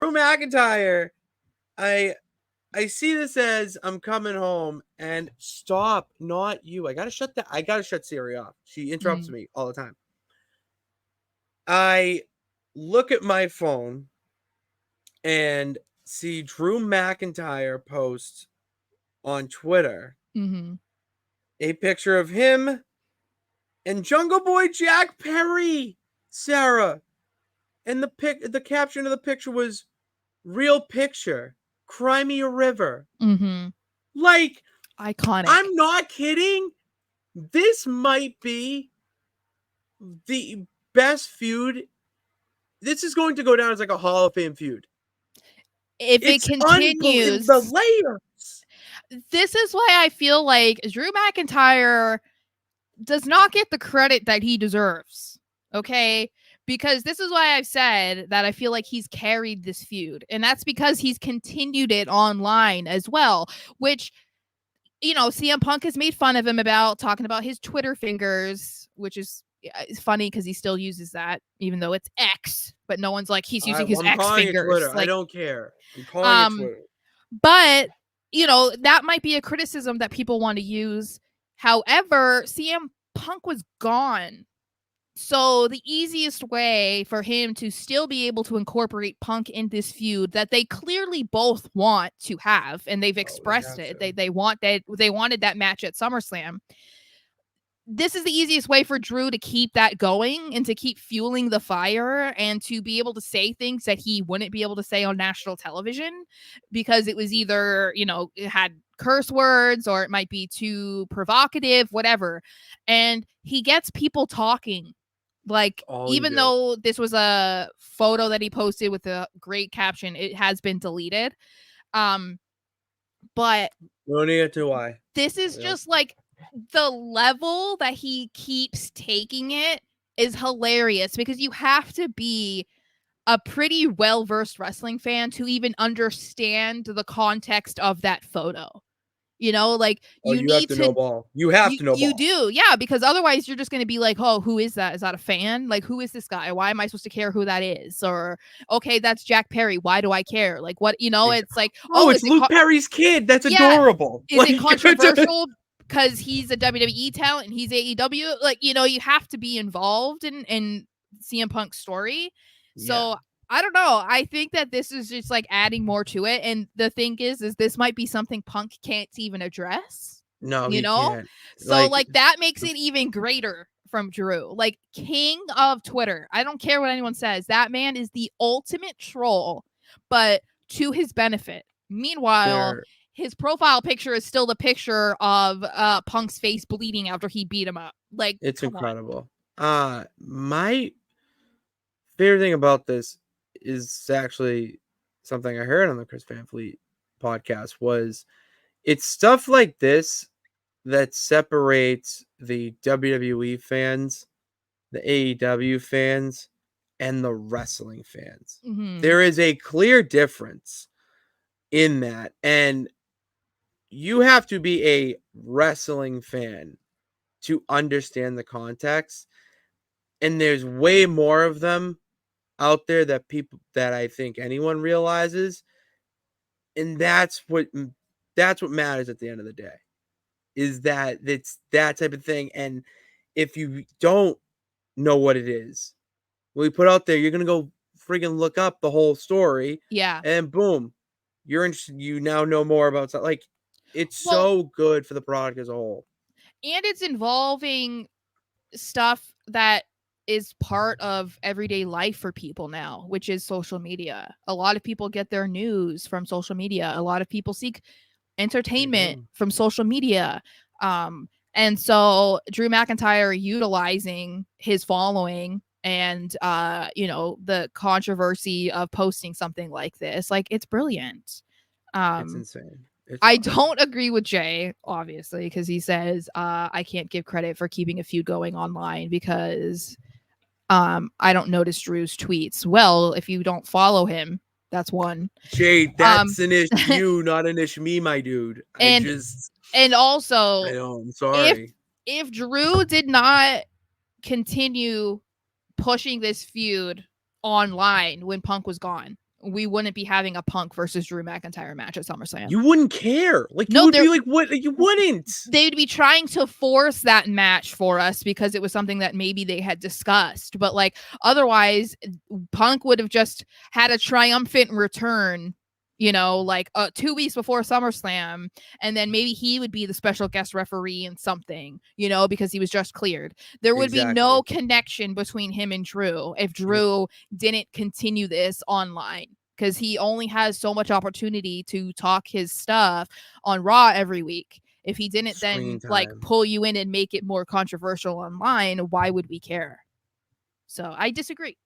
Drew McIntyre, I see this as I'm coming home and stop, not you. I gotta shut Siri off. She interrupts me all the time. I look at my phone and see Drew McIntyre post on Twitter a picture of him and Jungle Boy Jack Perry, Sara. And the caption of the picture was real picture, cry me a river. Like, iconic. I'm not kidding. This might be the best feud. This is going to go down as like a Hall of Fame feud. If it continues, the layers. This is why I feel like Drew McIntyre does not get the credit that he deserves. Okay? Because this is why I've said that I feel like he's carried this feud. And that's because he's continued it online as well, which, you know, CM Punk has made fun of him about talking about his Twitter fingers, which is funny because he still uses that, even though it's X, but no one's like, he's using his X fingers. Twitter. Like, I don't care. I'm calling it Twitter. But, you know, that might be a criticism that people want to use. However, CM Punk was gone. So the easiest way for him to still be able to incorporate Punk in this feud that they clearly both want to have, and they've expressed it. They wanted that match at SummerSlam. This is the easiest way for Drew to keep that going and to keep fueling the fire and to be able to say things that he wouldn't be able to say on national television because it was either, you know, it had curse words or it might be too provocative, whatever. And he gets people talking. Like, even though this was a photo that he posted with a great caption, it has been deleted. But no need to why. This is just like the level that he keeps taking it is hilarious because you have to be a pretty well-versed wrestling fan to even understand the context of that photo. You know, like you need have to know ball. You have to know ball. You do, yeah, because otherwise you're just going to be like, oh, who is that? Is that a fan? Like, who is this guy? Why am I supposed to care who that is? Or, okay, that's Jack Perry. Why do I care? Like, what, you know, it's like, oh, it's Luke Perry's kid. That's adorable. Is it controversial because he's a WWE talent and he's AEW? Like, you know, you have to be involved in CM Punk's story. So I don't know. I think that this is just like adding more to it. And the thing is this might be something Punk can't even address. No, you know? Can't. So like that makes it even greater from Drew. Like, king of Twitter. I don't care what anyone says. That man is the ultimate troll, but to his benefit. Meanwhile, his profile picture is still the picture of Punk's face bleeding after he beat him up. Like, it's incredible. My favorite thing about this is actually something I heard on the Chris Van Fleet podcast was it's stuff like this that separates the WWE fans, the AEW fans, and the wrestling fans. There is a clear difference in that. And you have to be a wrestling fan to understand the context. And there's way more of them out there that I think anyone realizes. And that's what matters at the end of the day, is that it's that type of thing. And if you don't know what it is, we put out there, you're going to go friggin' look up the whole story. Yeah. And boom, you're interested. You now know more about stuff. Like, it's so good for the product as a whole. And it's involving stuff that is part of everyday life for people now, which is social media. A lot of people get their news from social media. A lot of people seek entertainment from social media. And so Drew McIntyre utilizing his following and you know, the controversy of posting something like this, like, it's brilliant. It's insane. I don't agree with Jay, obviously, because he says I can't give credit for keeping a feud going online because I don't notice Drew's tweets. Well, if you don't follow him, that's one. Jay, that's an issue, not an issue me, my dude. And also, I know, I'm sorry. If Drew did not continue pushing this feud online when Punk was gone, we wouldn't be having a Punk versus Drew McIntyre match at SummerSlam. You wouldn't care. Like, No, you would be like, what? You wouldn't. They'd be trying to force that match for us because it was something that maybe they had discussed. But like otherwise, Punk would have just had a triumphant return, you know, like 2 weeks before SummerSlam, and then maybe he would be the special guest referee in something, you know, because he was just cleared. There would be no connection between him and Drew if Drew didn't continue this online, because he only has so much opportunity to talk his stuff on Raw every week. If he didn't then like pull you in and make it more controversial online, why would we care? So I disagree.